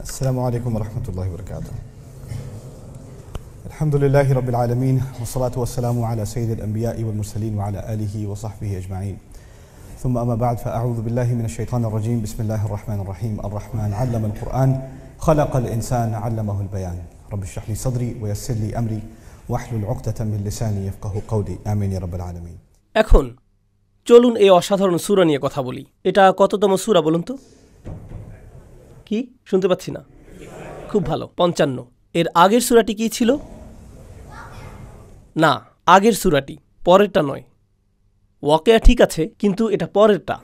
السلام عليكم ورحمة الله وبركاته. الحمد لله رب العالمين والصلاة والسلام على سيد الأنبياء والمرسلين وعلى آله وصحبه أجمعين. ثم أما بعد فأعوذ بالله من الشيطان الرجيم. بسم الله الرحمن الرحيم. الرحمن علم القرآن خلق الإنسان علمه البيان. رب اشرح لي صدري ويسر لي أمري واحلل عقدة من لساني يفقهوا قولي. آمين يا رب العالمين. এখন চলুন এই অসাধারণ সূরা নিয়ে কথা বলি। এটা কততম সূরা বলুন তো? কি শুনতে পাচ্ছি না? খুব ভালো, 55। এর আগের সূরাটি কি ছিল? না, আগের সূরাটি, পরেরটা নয়। ওয়াকিয়া ঠিক আছে, কিন্তু এটা পরেরটা।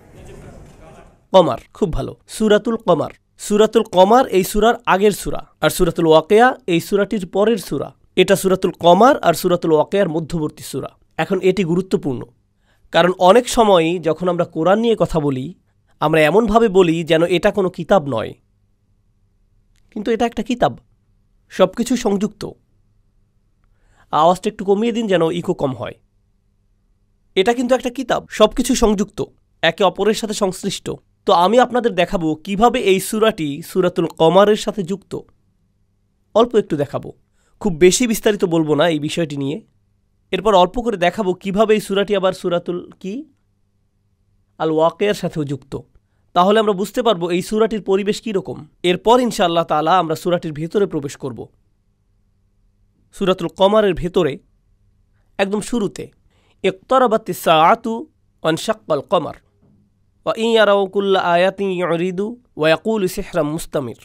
কমার, খুব ভালো, সূরাতুল কমার। সূরাতুল কমার এই সূরার আগের সূরা, আর সূরাতুল ওয়াকিয়া এই সূরাটির পরের সূরা। এটা সূরাতুল কমার আর সূরাতুল ওয়াকিয়ার মধ্যবর্তী সূরা। এখন এটি গুরুত্বপূর্ণ, কারণ অনেক সময়ই যখন আমরা কোরআন নিয়ে কথা বলি, আমরা এমনভাবে বলি যেন এটা কোনো কিতাব নয়, কিন্তু এটা একটা কিতাব, সব কিছু সংযুক্ত। আওয়াজটা একটু কমিয়ে দিন যেন ইকো কম হয়। এটা কিন্তু একটা কিতাব, সব কিছু সংযুক্ত, একে অপরের সাথে সংশ্লিষ্ট। তো আমি আপনাদের দেখাবো কিভাবে এই সূরাটি সূরাতুল কমারের সাথে যুক্ত। অল্প একটু দেখাবো, খুব বেশি বিস্তারিত বলবো না এই বিষয়টি নিয়ে। এরপর অল্প করে দেখাবো কিভাবে এই সূরাটি আবার সূরাতুল আল ওয়াকিয়ার সাথেও যুক্ত। তাহলে আমরা বুঝতে পারবো এই সূরাটির পরিবেশ কী রকম। এরপর ইনশাআল্লাহ তাআলা আমরা সূরাটির ভেতরে প্রবেশ করব। সূরাতুল কমারের ভেতরে একদম শুরুতে ইকতারাবাতিস সাআতু ওয়ানশাক্কাল কমার ওয়া ইন ইয়ারাউ কুল্লা আয়াতিন ইউরিদু ওয়া ইয়াকুলু সিহরাম মুস্তামির।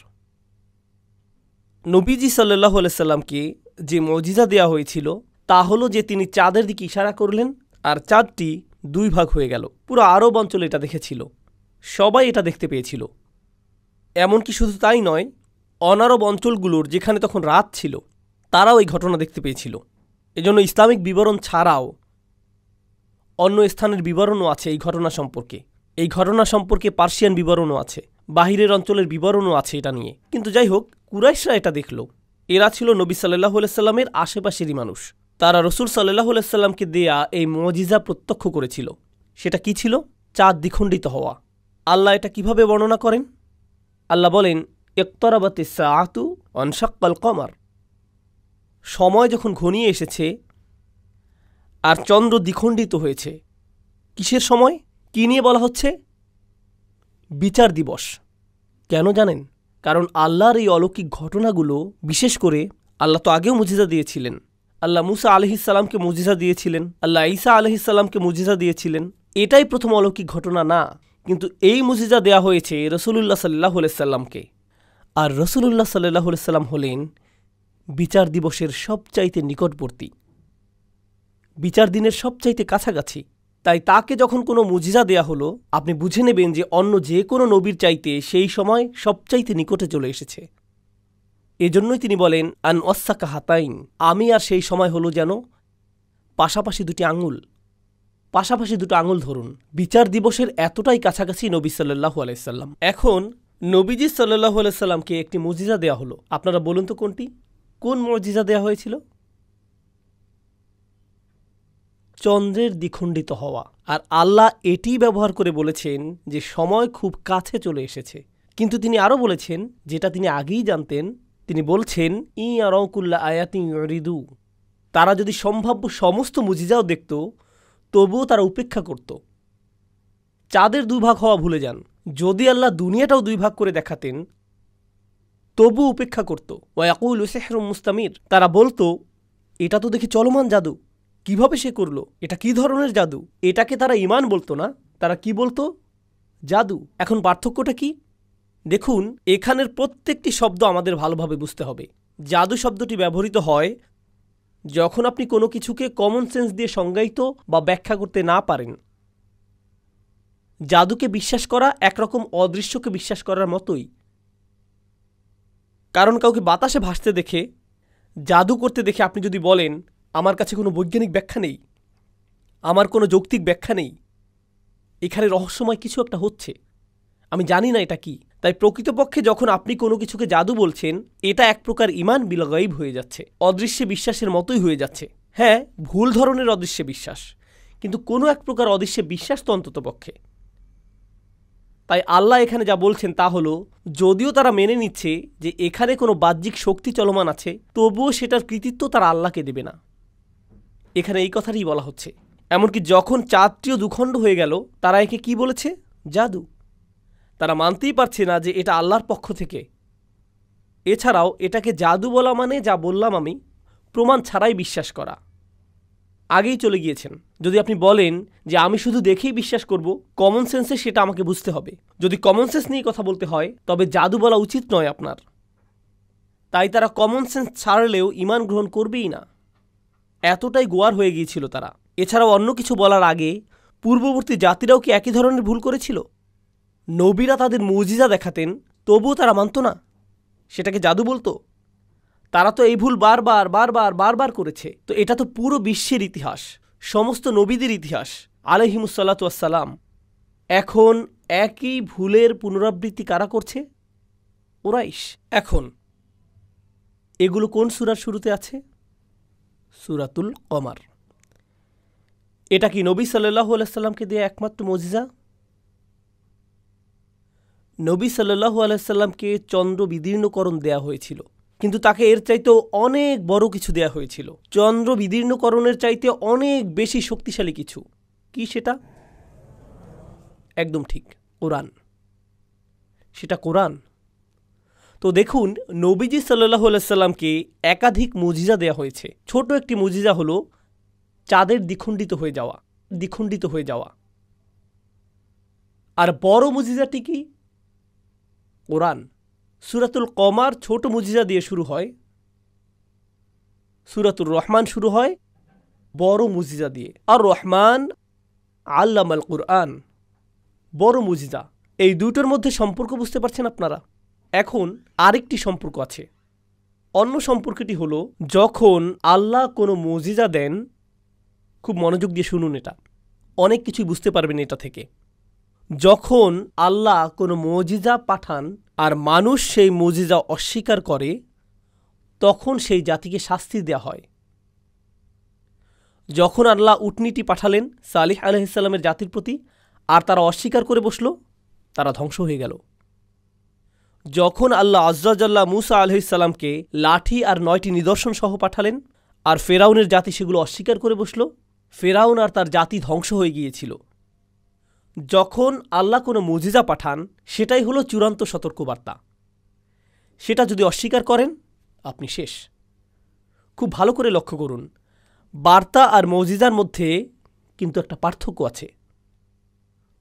নবীজি সাল্লাল্লাহু আলাইহি সাল্লামকে যে মুজিজা দেওয়া হয়েছিল তা হলো যে তিনি চাঁদের দিকে ইশারা করলেন, আর চাঁদটি দুই ভাগ হয়ে গেল। পুরো আরব অঞ্চল এটা দেখেছিল, সবাই এটা দেখতে পেয়েছিল। এমনকি শুধু তাই নয়, অনারব অঞ্চলগুলোর যেখানে তখন রাত ছিল তারাও এই ঘটনা দেখতে পেয়েছিল। এজন্য ইসলামিক বিবরণ ছাড়াও অন্য স্থানের বিবরণও আছে এই ঘটনা সম্পর্কে। এই ঘটনা সম্পর্কে পার্সিয়ান বিবরণও আছে, বাহিরের অঞ্চলের বিবরণও আছে এটা নিয়ে। কিন্তু যাই হোক, কুরাইশরা এটা দেখল। এরা ছিল নবী সাল্লাল্লাহু আলাইহি সাল্লামের আশেপাশেরই মানুষ। তারা রসুল সাল্লাল্লাহু আলাইহি সাল্লামকে দেয়া এই মুজিজা প্রত্যক্ষ করেছিল। সেটা কি ছিল? চাঁদ দ্বিখণ্ডিত হওয়া। আল্লাহ এটা কিভাবে বর্ণনা করেন? আল্লাহ বলেন, ইকতারাবাতিস সাআতু ওয়ানশাক্কাল কমার। সময় যখন ঘনিয়ে এসেছে আর চন্দ্র দ্বিখণ্ডিত হয়েছে। কিসের সময়? কি নিয়ে বলা হচ্ছে? বিচার দিবস। কেন জানেন? কারণ আল্লাহর এই অলৌকিক ঘটনাগুলো, বিশেষ করে আল্লাহ তো আগেও মুজিজা দিয়েছিলেন। আল্লাহ মুসা আলাইহিস সালামকে মুজিজা দিয়েছিলেন, আল্লাহ ঈসা আলাইহিস সালামকে মুজিজা দিয়েছিলেন। এটাই প্রথম অলৌকিক ঘটনা না, কিন্তু এই মুজিজা দেয়া হয়েছে রাসূলুল্লাহ সাল্লাল্লাহু আলাইহি সাল্লামকে। আর রাসূলুল্লাহ সাল্লাল্লাহু আলাইহি সাল্লাম হলেন বিচার দিবসের সবচাইতে নিকটবর্তী, বিচার দিনের সবচাইতে কাছাকাছি। তাই তাকে যখন কোনো মুজিজা দেয়া হলো, আপনি বুঝে নেবেন যে অন্য যে কোনো নবীর চাইতে সেই সময় সবচাইতে নিকটে চলে এসেছে। এজন্যই তিনি বলেন, আন ওয়াসাকা হাতাইন, আমি আর সেই সময় হলো যেন পাশাপাশি দুটি আঙুল, পাশাপাশি দুটো আঙুল ধরুন। বিচার দিবসের এতটাই কাছাকাছি নবী সাল্লাল্লাহু আলাইহি সাল্লাম। এখন নবীজি সাল্লাল্লাহু আলাইহি সাল্লামকে একটি মুজিজা দেয়া হলো। আপনারা বলুন তো কোনটি? কোন মুজিজা দেয়া হয়েছিল? চন্দ্রের দ্বিখণ্ডিত হওয়া। আর আল্লাহ এটি ব্যবহার করে বলেছেন যে সময় খুব কাছে চলে এসেছে। কিন্তু তিনি আরও বলেছেন, যেটা তিনি আগেই জানতেন, তিনি বলছেন, ই ইয়ারাকুল্লা আয়াতিন ইউরিদু। তারা যদি সম্ভাব্য সমস্ত মুজিজাও দেখত, তবুও তারা উপেক্ষা করত। চাঁদের দুই ভাগ হওয়া ভুলে যান, যদি আল্লাহ দুনিয়াটাও দুই ভাগ করে দেখাতেন তবু উপেক্ষা করত। ওয়া ইয়াকুলু সিহরুম মুস্তামির। তারা বলতো, এটা তো দেখি চলমান জাদু, কিভাবে সে করলো? এটা কি ধরনের জাদু? এটাকে তারা ঈমান বলতো না, তারা কি বলতো? জাদু। এখন পার্থক্যটা কি? দেখুন, এখানের প্রত্যেকটি শব্দ আমাদের ভালোভাবে বুঝতে হবে। জাদু শব্দটি ব্যবহৃত হয় যখন আপনি কোনো কিছুকে কমন সেন্স দিয়ে সংজ্ঞায়িত বা ব্যাখ্যা করতে না পারেন। জাদুকে বিশ্বাস করা একরকম অদৃশ্যকে বিশ্বাস করার মতোই। কারণ কাউকে বাতাসে ভাসতে দেখে, জাদু করতে দেখে আপনি যদি বলেন, আমার কাছে কোনো বৈজ্ঞানিক ব্যাখ্যা নেই, আমার কোনো যৌক্তিক ব্যাখ্যা নেই, এখানে রহস্যময় কিছু একটা হচ্ছে, আমি জানি না এটা কি। তাই প্রকৃতপক্ষে যখন আপনি কোনো কিছুকে জাদু বলছেন, এটা এক প্রকার ঈমান বিল গায়ব হয়ে যাচ্ছে, অদৃশ্যে বিশ্বাসের মতোই হয়ে যাচ্ছে। হ্যাঁ, ভুল ধরনের অদৃশ্যে বিশ্বাস, কিন্তু কোনো এক প্রকার অদৃশ্যে বিশ্বাস তো অন্ততপক্ষে। তাই আল্লাহ এখানে যা বলছেন তা হলো, যদিও তারা মেনে নিচ্ছে যে এখানে কোনো বাহ্যিক শক্তি চলমান আছে, তবুও সেটার কৃতিত্ব তারা আল্লাহকে দেবে না। এখানে এই কথাটাই বলা হচ্ছে। এমনকি যখন চাঁদটিও দুখণ্ড হয়ে গেল, তারা একে কি বলেছে? জাদু। তারা মানতেই পারছে না যে এটা আল্লাহর পক্ষ থেকে। এছাড়াও এটাকে জাদু বলা মানে, যা বললাম আমি, প্রমাণ ছাড়াই বিশ্বাস করা। আগেই চলে গিয়েছেন। যদি আপনি বলেন যে আমি শুধু দেখেই বিশ্বাস করব, কমন সেন্সে সেটা আমাকে বুঝতে হবে। যদি কমন সেন্স নিয়ে কথা বলতে হয়, তবে জাদু বলা উচিত নয় আপনার। তাই তারা কমন সেন্স ছাড়লেও ঈমান গ্রহণ করবেই না। এতটাই গোয়ার হয়ে গিয়েছিল তারা। এছাড়াও অন্য কিছু বলার আগে পূর্ববর্তী জাতিরাও কি একই ধরনের ভুল করেছিল? নবীরা তাদের মুজিজা দেখাতেন, তবুও তারা মানত না, সেটাকে জাদু বলতো। তারা তো এই ভুল বারবার বারবার বারবার করেছে। তো এটা তো পুরো বিশ্বের ইতিহাস, সমস্ত নবীদের ইতিহাস আলাইহিমুসসালাতু ওয়াসসালাম। এখন একই ভুলের পুনরাবৃত্তি কারা করছে? কুরাইশ। এখন এগুলো কোন সূরার শুরুতে আছে? সূরাতুল কমার। এটা কি নবী সাল্লাল্লাহু আলাইহি সাল্লামকে দেয়া একমাত্র মুজিজা? নবী সাল্লাল্লাহু আলাইহি সাল্লামকে চন্দ্র বিদীর্ণকরণ দেয়া হয়েছিল, কিন্তু তাকে এর চাইতেও অনেক বড় কিছু দেয়া হয়েছিল। চন্দ্র বিদীর্ণকরণের চাইতে অনেক বেশি শক্তিশালী কিছু। কি সেটা? একদম ঠিক, কোরআন। সেটা কোরআন। তো দেখুন, নবীজি সাল্লাল্লাহু আলাইহি সাল্লামকে একাধিক মুজিজা দেয়া হয়েছে। ছোট একটি মুজিজা হলো চাঁদের দ্বিখণ্ডিত হয়ে যাওয়া। আর বড় মুজিজাটি কি? কোরআন। সূরাতুল কমার ছোট মুজিজা দিয়ে শুরু হয়, সূরাতুর রহমান শুরু হয় বড় মুজিজা দিয়ে। আর রহমান আল্লামাল কুরআন, বড় মুজিজা। এই দুটোর মধ্যে সম্পর্ক বুঝতে পারছেন আপনারা? এখন আরেকটি সম্পর্ক আছে। অন্য সম্পর্কটি হলো, যখন আল্লাহ কোনো মুজিজা দেন, খুব মনোযোগ দিয়ে শুনুন, এটা অনেক কিছুই বুঝতে পারবেন এটা থেকে। যখন আল্লাহ কোনো মুজিজা পাঠান আর মানুষ সেই মুজিজা অস্বীকার করে, তখন সেই জাতিকে শাস্তি দেয়া হয়। যখন আল্লাহ উটনীটি পাঠালেন সালিহ আলাইহিস সালামের জাতির প্রতি, আর তারা অস্বীকার করে বসল, তারা ধ্বংস হয়ে গেল। যখন আল্লাহ আজ্জা জাল্লা মূসা আলাইহিস সালামকে লাঠি আর 9টি নিদর্শন সহ পাঠালেন, আর ফেরাউনের জাতি সেগুলো অস্বীকার করে বসল, ফেরাউন আর তার জাতি ধ্বংস হয়ে গিয়েছিল। যখন আল্লাহ কোনো মুজিজা পাঠান, সেটাই হলো চূড়ান্ত সতর্কবার্তা। সেটা যদি অস্বীকার করেন, আপনি শেষ। খুব ভালো করে লক্ষ্য করুন, বার্তা আর মুজিজার মধ্যে কিন্তু একটা পার্থক্য আছে।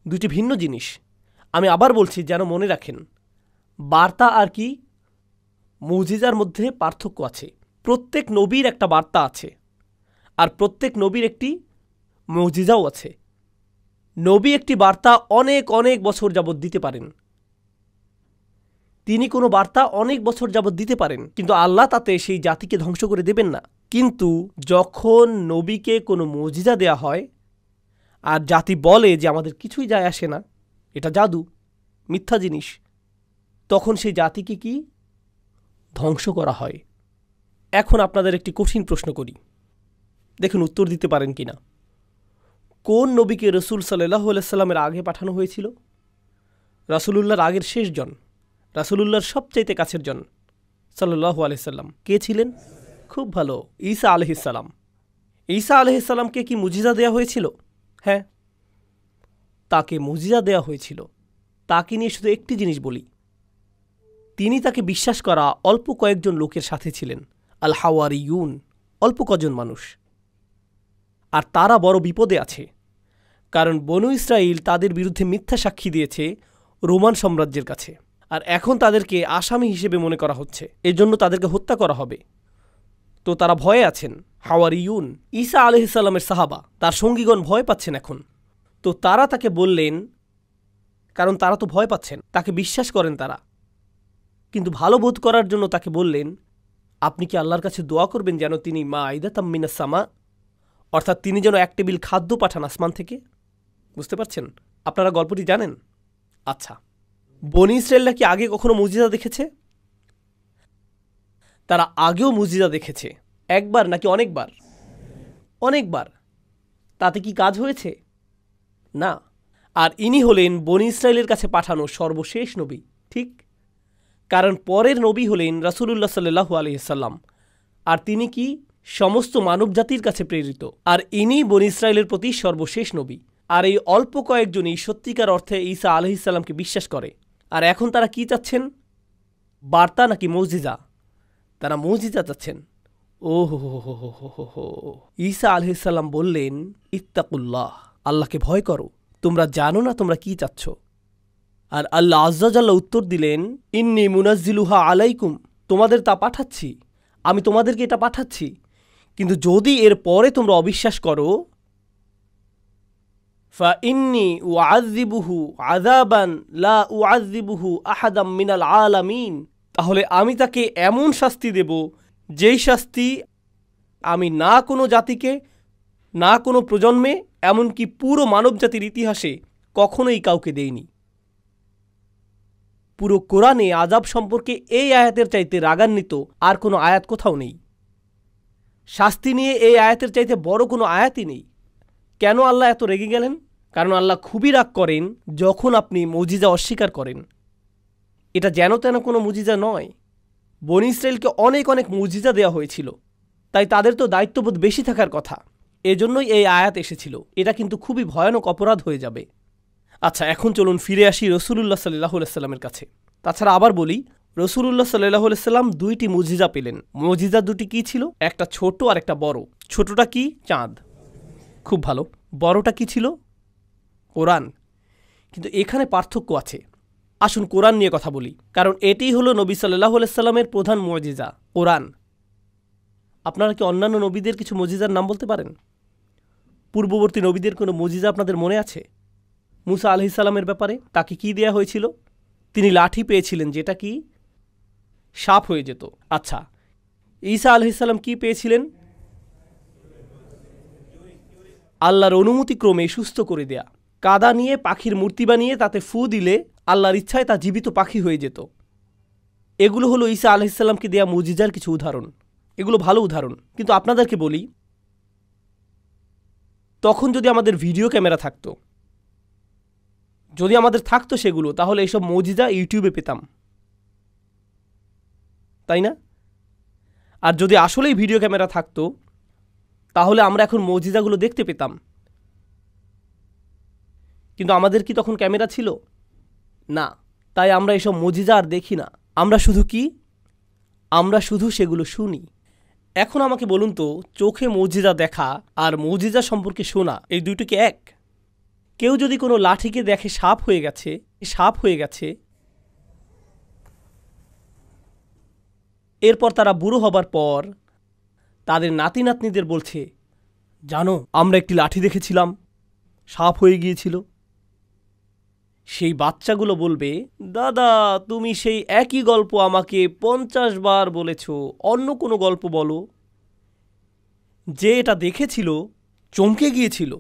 দুটি ভিন্ন জিনিস। আমি আবার বলছি, যেন মনে রাখেন, বার্তা আর কি মুজিজার মধ্যে পার্থক্য আছে। প্রত্যেক নবীর একটা বার্তা আছে, আর প্রত্যেক নবীর একটি মুজিজাও আছে। নবী একটি বার্তা অনেক অনেক বছর যাবৎ দিতে পারেন, তিনি কোনো বার্তা অনেক বছর যাবৎ দিতে পারেন, কিন্তু আল্লাহ তাতে সেই জাতিকে ধ্বংস করে দেবেন না। কিন্তু যখন নবীকে কোনো মুজিজা দেয়া হয় আর জাতি বলে যে আমাদের কিছুই যায় আসে না, এটা জাদু, মিথ্যা জিনিস, তখন সেই জাতিকে কি ধ্বংস করা হয়। এখন আপনাদের একটি কঠিন প্রশ্ন করি, দেখুন উত্তর দিতে পারেন কিনা। কোন নবীকে রসুল সাল্লাল্লাহু আলাইহি সাল্লামের আগে পাঠানো হয়েছিল? রাসূলুল্লাহর আগের শেষজন, রাসূলুল্লাহর সবচাইতে কাছের জন সাল্লাল্লাহু আলাইহি সাল্লাম কে ছিলেন? খুব ভালো, ঈসা আলাইহিস সালাম। ঈসা আলাইহিস সালামকে কি মুজিজা দেয়া হয়েছিল? হ্যাঁ, তাকে মুজিজা দেয়া হয়েছিল। তাকে নিয়ে শুধু একটি জিনিস বলি, তিনি তাকে বিশ্বাস করা অল্প কয়েকজন লোকের সাথে ছিলেন, আল হাওয়ারিয়ুন, অল্প কজন মানুষ। আর তারা বড় বিপদে আছে, কারণ বনু ইসরাইল তাদের বিরুদ্ধে মিথ্যা সাক্ষী দিয়েছে রোমান সাম্রাজ্যের কাছে, আর এখন তাদেরকে আসামি হিসেবে মনে করা হচ্ছে, এজন্য তাদেরকে হত্যা করা হবে। তো তারা ভয়ে আছেন। হাওয়ারিয়ুন, ঈসা আলাইহিস সালামের সাহাবা, তার সঙ্গীগণ ভয় পাচ্ছেন এখন। তো তারা তাকে বললেন, কারণ তারা তো ভয় পাচ্ছেন, তাকে বিশ্বাস করেন তারা, কিন্তু ভালো বোধ করার জন্য তাকে বললেন, আপনি কি আল্লাহর কাছে দোয়া করবেন যেন তিনি মাইদাতাম মিনাস সামা, অর্থাৎ তিনি যেন এক টেবিল খাদ্য পাঠান আসমান থেকে। বুঝতে পারছেন? আপনারা গল্পটি জানেন? আচ্ছা, বনি ইসরায়েলরা কি আগে কখনো মুজিজা দেখেছে? তারা আগেও মুজিজা দেখেছে, একবার নাকি অনেকবার? অনেকবার। তাতে কি কাজ হয়েছে? না। আর ইনি হলেন বনি ইসরায়েলের কাছে পাঠানো সর্বশেষ নবী, ঠিক? কারণ পরের নবী হলেন রাসূলুল্লাহ সাল্লাল্লাহু আলাইহি সাল্লাম, আর তিনি কি সমস্ত মানবজাতির কাছে প্রেরিত, আর ইনি বনি ইসরায়েলের প্রতি সর্বশেষ নবী। আর এই অল্প কয়েকজনই সত্যিকার অর্থে ঈসা আলাইহিস সালামকে বিশ্বাস করে। আর এখন তারা কি চাচ্ছেন? বার্তা নাকি মুজিজা? তারা মুজিজা চাচ্ছেন। ও হো হো হো হো হো হো। ঈসা আলাইহিস সালাম বললেন, ইত্তাকুল্লাহ, আল্লাহকে ভয় করো, তোমরা জানো না তোমরা কি চাচ্ছ। আর আল্লাহ আজ্জা জাল্লা উত্তর দিলেন, ইন্নী মুনাজ্জিলুহা আলাইকুম, তোমাদের তা পাঠাচ্ছি, আমি তোমাদেরকে এটা পাঠাচ্ছি, কিন্তু যদি এর পরে তোমরা অবিশ্বাস করো, ফাইন্নী উআযযিবুহু আযাবান লা উআযযিবুহু আহাদাম মিনাল আলামিন, তাহলে আমি তাকে এমন শাস্তি দেব যেই শাস্তি আমি না কোনো জাতিকে, না কোনো প্রজন্মে, এমনকি পুরো মানবজাতির ইতিহাসে কখনোই কাউকে দেইনি। পুরো কোরআনে আযাব সম্পর্কে এই আয়াতের চাইতে রাগান্বিত আর কোনো আয়াত কোথাও নেই। শাস্তি নিয়ে এই আয়াতের চাইতে বড় কোনো আয়াতই নেই। কেন আল্লাহ এত রেগে গেলেন? কারণ আল্লাহ খুবই রাগ করেন যখন আপনি মুজিজা অস্বীকার করেন। এটা যেন তেন কোনো মুজিজা নয়। বনি ইসরায়েলকে অনেক অনেক মুজিজা দেওয়া হয়েছিল, তাই তাদের তো দায়িত্ববোধ বেশি থাকার কথা। এজন্যই এই আয়াত এসেছিল। এটা কিন্তু খুবই ভয়ানক অপরাধ হয়ে যাবে। আচ্ছা, এখন চলুন ফিরে আসি রসুলুল্লাহ সাল্লাল্লাহু আলাইহি সাল্লামের কাছে। তাছাড়া আবার বলি, রসুলুল্লাহ সাল্লাল্লাহু আলাইহি সাল্লাম দুইটি মুজিজা পেলেন। মুজিজা দুটি কি ছিল? একটা ছোট আর একটা বড়। ছোটটা কি? চাঁদ। খুব ভালো। বড়টা কি ছিল? কোরআন। কিন্তু এখানে পার্থক্য আছে। আসুন কোরআন নিয়ে কথা বলি, কারণ এটিই হলো নবী সাল্লাল্লাহু আলাইহি সাল্লামের প্রধান মুজিজা, কোরআন। আপনারা কি অন্যান্য নবীদের কিছু মুজিজার নাম বলতে পারেন? পূর্ববর্তী নবীদের কোনো মুজিজা আপনাদের মনে আছে? মুসা আলাইহিস সালামের ব্যাপারে তাকে কি দেয়া হয়েছিল? তিনি লাঠি পেয়েছিলেন, যেটা কি সাপ হয়ে যেত। আচ্ছা, ঈসা আলাইহিস সালাম কি পেয়েছিলেন? আল্লাহর অনুমতি ক্রমে সুস্থ করে দেয়া। কাদা নিয়ে পাখির মূর্তি বানিয়ে তাতে ফু দিলে আল্লাহর ইচ্ছায় তা জীবিত পাখি হয়ে যেত। এগুলো হলো ঈসা আলাইহিস সালামকে দেয়া মুজিজার কিছু উদাহরণ। এগুলো ভালো উদাহরণ। কিন্তু আপনাদেরকে বলি, তখন যদি আমাদের ভিডিও ক্যামেরা থাকতো, যদি আমাদের থাকতো সেগুলো, তাহলে এইসব মুজিজা ইউটিউবে পেতাম, তাই না? আর যদি আসলেই ভিডিও ক্যামেরা থাকতো, তাহলে আমরা এখন মুজিজাগুলো দেখতে পেতাম। কিন্তু আমাদের কি তখন ক্যামেরা ছিল? না। তাই আমরা এসব মুজিজা আর দেখি না। আমরা শুধু কি? আমরা শুধু সেগুলো শুনি। এখন আমাকে বলুন তো, চোখে মুজিজা দেখা আর মুজিজা সম্পর্কে শোনা, এই দুটো কি এক? কেউ যদি কোনো লাঠিকে দেখে সাপ হয়ে গেছে, সাপ হয়ে গেছে, এরপর তারা বুড়ো হবার পর তাদের নাতি নাতনিদের বলছে, জানো আমরা একটি লাঠি দেখেছিলাম, সাপ হয়ে গিয়েছিল। সেই বাচ্চাগুলো বলবে, দাদা তুমি সেই একই গল্প আমাকে 50 বার বলেছ, অন্য কোনো গল্প বলো। যে এটা দেখেছিল চমকে গিয়েছিল,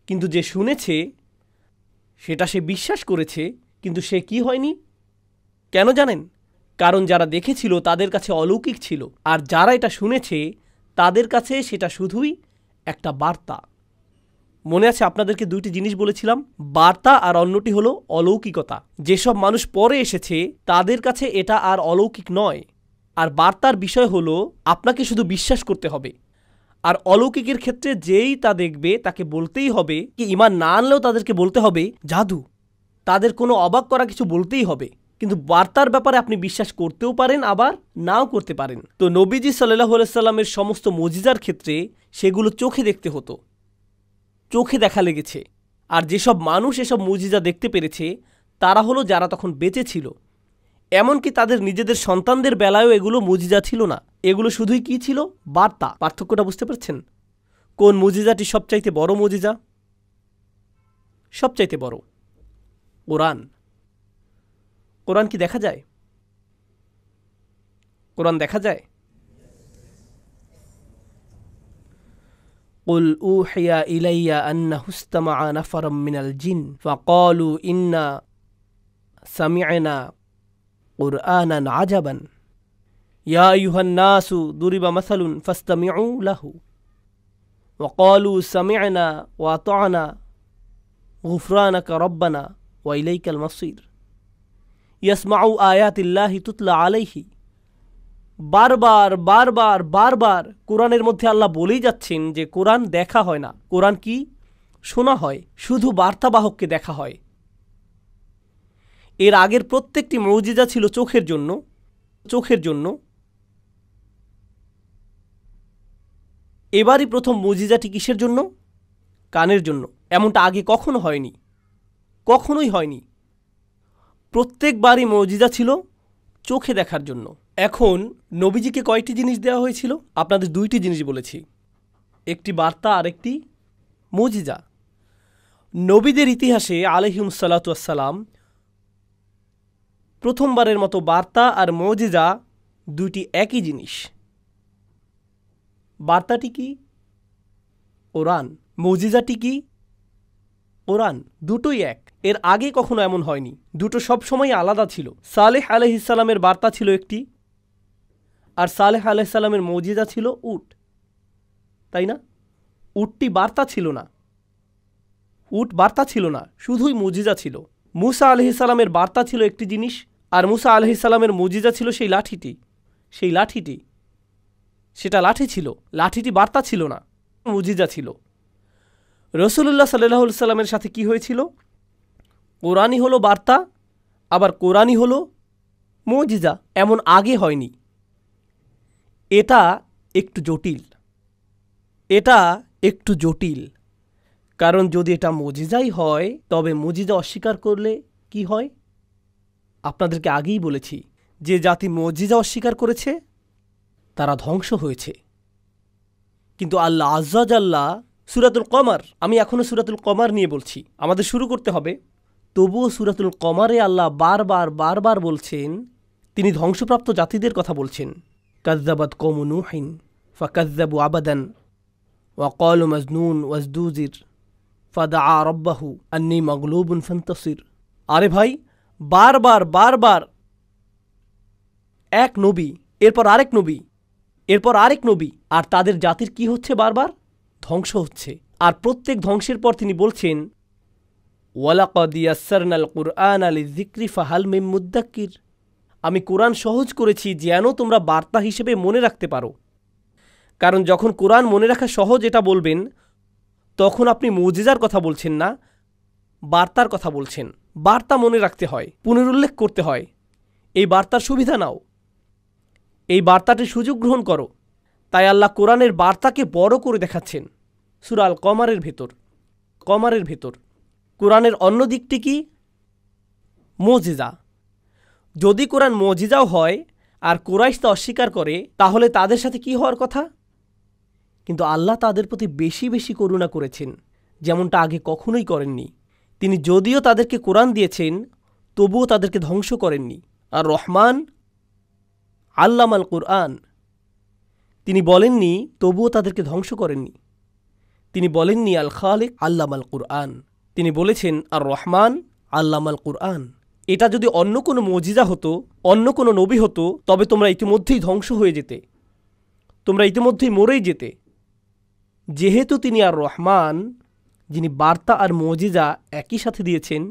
কিন্তু যে শুনেছে সেটা সে বিশ্বাস করেছে, কিন্তু সে কি হয়নি? কেন জানেন? কারণ যারা দেখেছিল তাদের কাছে অলৌকিক ছিল, আর যারা এটা শুনেছে তাদের কাছে সেটা শুধুই একটা বার্তা। মনে আছে আপনাদেরকে দুইটি জিনিস বলেছিলাম, বার্তা আর অন্যটি হলো অলৌকিকতা। যেসব মানুষ পরে এসেছে তাদের কাছে এটা আর অলৌকিক নয়। আর বার্তার বিষয় হলো আপনাকে শুধু বিশ্বাস করতে হবে। আর অলৌকিকের ক্ষেত্রে যেই তা দেখবে তাকে বলতেই হবে, কি ঈমান না আনলেও তাদেরকে বলতে হবে জাদু। তাদের কোনো অবাক করা কিছু বলতেই হবে। কিন্তু বার্তার ব্যাপারে আপনি বিশ্বাস করতেও পারেন, আবার নাও করতে পারেন। তো নবীজি সাল্লাল্লাহু আলাইহি সাল্লামের সমস্ত মুজিজার ক্ষেত্রে সেগুলো চোখে দেখতে হতো, চোখে দেখা লেগেছে। আর যেসব মানুষ এসব মুজিজা দেখতে পেরেছে তারা হলো যারা তখন বেঁচে ছিল। এমনকি তাদের নিজেদের সন্তানদের বেলায়ও এগুলো মুজিজা ছিল না, এগুলো শুধুই কি ছিল? বার্তা। পার্থক্যটা বুঝতে পারছেন? কোন মুজিজাটি সবচাইতে বড় মুজিজা? সবচাইতে বড় কোরআন। কোরআন কি দেখা যায়? কোরআন দেখা যায়? قل أوحي إلي أنه استمع نفر من الجن فقالوا إنا سمعنا قرآنا عجبا يا أيها الناس ضرب مثل فاستمعوا له وقالوا سمعنا وأطعنا গুফরানাকা রব্বানা ওয়া ইলাইকাল মাসির, ইয়াসমাউ আয়াতিল্লাহি তুতলা আলাইহি। বারবার বারবার বারবার কোরআনের মধ্যে আল্লাহ বলেই যাচ্ছেন যে কোরআন দেখা হয় না, কোরআন কি শোনা হয়, শুধু বার্তাবাহককে দেখা হয়। এর আগের প্রত্যেকটি মুজিজা ছিল চোখের জন্য, চোখের জন্য। এবারই প্রথম মুজিজাটি কিসের জন্য? কানের জন্য। এমনটা আগে কখনো হয়নি, কখনোই হয়নি। প্রত্যেকবারই মুজিজা ছিল চোখে দেখার জন্য। এখন নবীজিকে কয়টি জিনিস দেওয়া হয়েছিল? আপনাদের দুইটি জিনিস বলেছি, একটি বার্তা আর একটি মুজিজা। নবীদের ইতিহাসে আলাইহিমুস সালাতু ওয়াস সালাম প্রথমবারের মতো বার্তা আর মুজিজা দুইটি একই জিনিস। বার্তাটি কি? কোরআন। মুজিজাটি কি? কোরআন। দুটোই এক। এর আগে কখনো এমন হয়নি, দুটো সবসময় আলাদা ছিল। সালেহ আলাইহিস সালামের বার্তা ছিল একটি, আর সালেহ আলাইহিস সালামের মুজিজা ছিল উট, তাই না? উটটি বার্তা ছিল না, উট বার্তা ছিল না, শুধুই মুজিজা ছিল। মুসা আলাইহিস সালামের বার্তা ছিল একটি জিনিস, আর মুসা আলাইহিস সালামের মুজিজা ছিল সেই লাঠিটি, সেই লাঠিটি। সেটা লাঠি ছিল, লাঠিটি বার্তা ছিল না, মুজিজা ছিল। রাসূলুল্লাহ সাল্লাল্লাহু আলাইহি সাল্লামের সাথে কি হয়েছিল? কোরআনই হলো বার্তা, আবার কোরআনই হলো মুজিজা। এমন আগে হয়নি। এটা একটু জটিল, এটা একটু জটিল। কারণ যদি এটা মুজিজাই হয়, তবে মুজিজা অস্বীকার করলে কি হয়? আপনাদেরকে আগেই বলেছি, যে জাতি মুজিজা অস্বীকার করেছে তারা ধ্বংস হয়েছে। কিন্তু আল্লাহ আজ্জা ওয়া জাল্লা সূরাতুল কমার, আমি এখনও সূরাতুল কমার নিয়ে বলছি, আমাদের শুরু করতে হবে। তবুও সূরাতুল কমারে আল্লাহ বারবার বারবার বলছেন, তিনি ধ্বংসপ্রাপ্ত জাতিদের কথা বলছেন। কাযযাবাত কওমু নূহিন ফাকাযযাবু আবাদান ওয়া ক্বালু মাজনুন ওয়াজদুজির ফাদাআ রাব্বাহু আন্নী মাগলুবুন ফান্তাসির। আরে ভাই, বারবার বারবার এক নবী, এরপর আরেক নবী, এরপর আরেক নবী, আর তাদের জাতির কি হচ্ছে? বারবার ধ্বংস হচ্ছে। আর প্রত্যেক ধ্বংসের পর তিনি বলছেন, ওয়ালাকাদ ইয়াসসারনাল কুরআনা লিযিকরি ফাহাল মিন মুদ্দাক্কির। আমি কোরআন সহজ করেছি যেন তোমরা বার্তা হিসেবে মনে রাখতে পারো। কারণ যখন কোরআন মনে রাখা সহজ এটা বলবেন, তখন আপনি মুজিজার কথা বলছেন না, বার্তার কথা বলছেন। বার্তা মনে রাখতে হয়, পুনরুল্লেখ করতে হয়। এই বার্তার সুবিধা নাও, এই বার্তাটির সুযোগ গ্রহণ করো। তাই আল্লাহ কোরআনের বার্তাকে বড় করে দেখাচ্ছেন সূরা আল কমারের ভেতর। কমারের ভেতর কোরআনের অন্য দিকটি কি? মুজিজা। যদি কোরআন মুজিজাও হয় আর কুরাইশ তা অস্বীকার করে, তাহলে তাদের সাথে কি হওয়ার কথা? কিন্তু আল্লাহ তাদের প্রতি বেশি বেশি করুণা করেছেন, যেমনটা আগে কখনোই করেননি। তিনি যদিও তাদেরকে কোরআন দিয়েছেন, তবুও তাদেরকে ধ্বংস করেননি। আর রহমান আল্লামাল কুরআন, তিনি বলেননি, তবুও তাদেরকে ধ্বংস করেননি। তিনি বলেননি আল খালিক আল্লামাল কুরআন, তিনি বলেছেন আর রহমান আল্লামাল কুরআন। এটা যদি অন্য কোনো মুজিজা হতো, অন্য কোনো নবী হতো, তবে তোমরা ইতিমধ্যেই ধ্বংস হয়ে যেতে, তোমরা ইতিমধ্যেই মরেই যেতে। যেহেতু তিনি আর রহমান, যিনি বার্তা আর মুজিজা একই সাথে দিয়েছেন,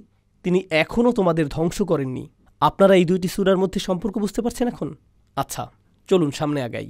তিনি এখনও তোমাদের ধ্বংস করেননি। আপনারা এই দুইটি সূরার মধ্যে সম্পর্ক বুঝতে পারছেন এখন? আচ্ছা, চলুন সামনে আগাই।